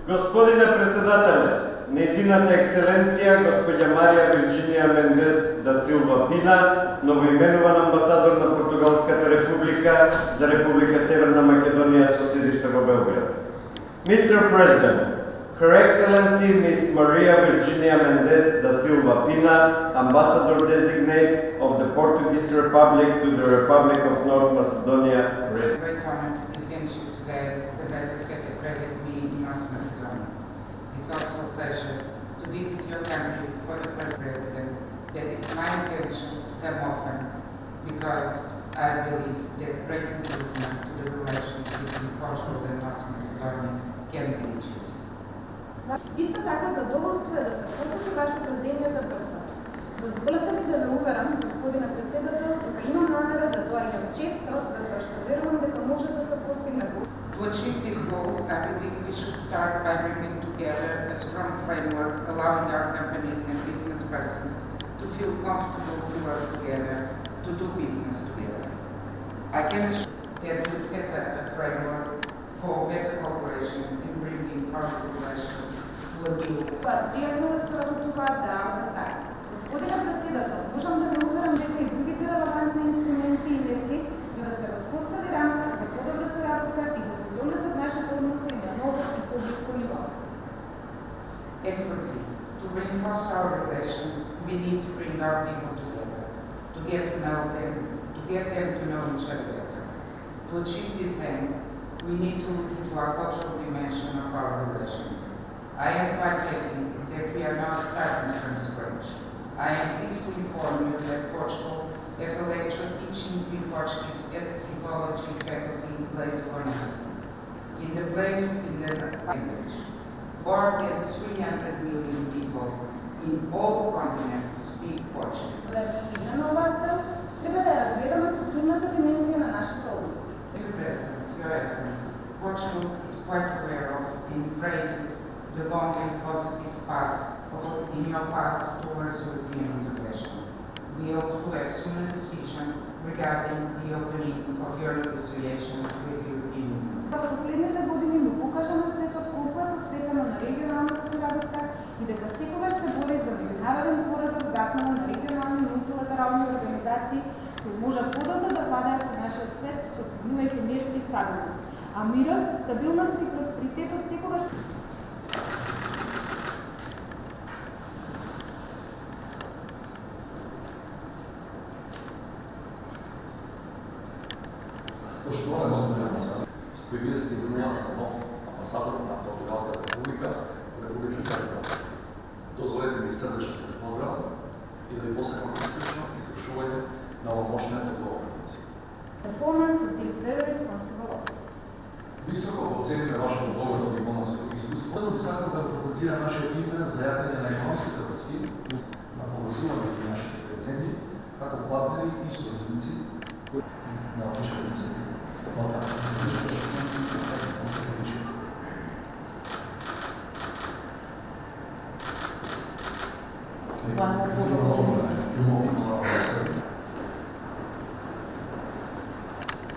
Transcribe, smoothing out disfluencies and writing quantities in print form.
Господине председателе, Незината екселенција госпоѓа Марија Вирџинија Мендес да Силва Пина, новоименуван амбасадор на Португалската република за Република Северна Македонија со седиште во Белград. Mr. President, Her Excellency Ms. Maria Virginia Mendes da Silva Pina, Ambassador Designate of the Portuguese Republic to the Republic of North Macedonia. Great honor to present you today the latest get credit me in North Macedonia. It is also a pleasure to visit your country for the first president. That is my intention to come often because I believe that great improvement to the relations between Portugal and North Macedonia can be achieved. Исто така задоволство е да се посети вашата земја за прв пат. Дозволете ми да ве уверам, господине председател, дека имам намера да доаѓам често, затоа што верувам дека може да се постигне. To achieve this goal, I believe we should start by bringing together a strong framework allowing our companies and business persons to feel comfortable to work together, to do business together. I can assure that we set up a framework for better cooperation in bringing our relations to a new Пријатно да соработуваат да работат заедно. Господине председател, можам да ве уверам дека и другите релевантни инструменти и мерки за да се разпостави рамка за подобра соработка и да се донесат нашите односи на ново и поблиско ниво. Excellency, to reinforce our relations, we need to bring our people together, to get to know them, to get them to know each other better. To achieve this aim, we need to look into our cultural dimension of our relations. I am quite happy that we are now starting from scratch. I am pleased to inform you that Portugal has a lecture teaching in Portuguese at the Philology faculty in Place Learning. In the language, more than 300 million people in all continents speak Portuguese. За да постигнеме оваа цел, треба да разгледаме културната димензија на нашите односи. Mr. President, Your Excellency, Portugal is quite aware of and praises the long and positive path in your path towards European integration. We hope to have soon a decision regarding the opening of your negotiations with the European Union. Во последните години му покажа на светот колку е посветено на регионалната соработка и дека секогаш се бори за меѓународен поредок заснуван на регионални и мултилатерални организации кои можат подобро да владеат со нашиот свет, постигнувајќи мир и стабилност. А мирот, стабилност и просперитетот секогаш Poštovane gospodine ambasador, koji bili ste imenovani za nov ambasador na Portugalska republika u Republike Srbije. Dozvolite mi srdečno da pozdravim i da vi posebno uspješno izvršuvanje na ovom moćne odgovorne funkcije. performance of this very responsible office. Visoko ocenjujem vašu odgovorno diplomatsko iskustvo. Posebno bi sakao da potencira naše interes za jačanje na ekonomski kapacitet na povezivanju naše zemlje, kako partneri i sojužnici koji na vašoj inicijativi. One more photo.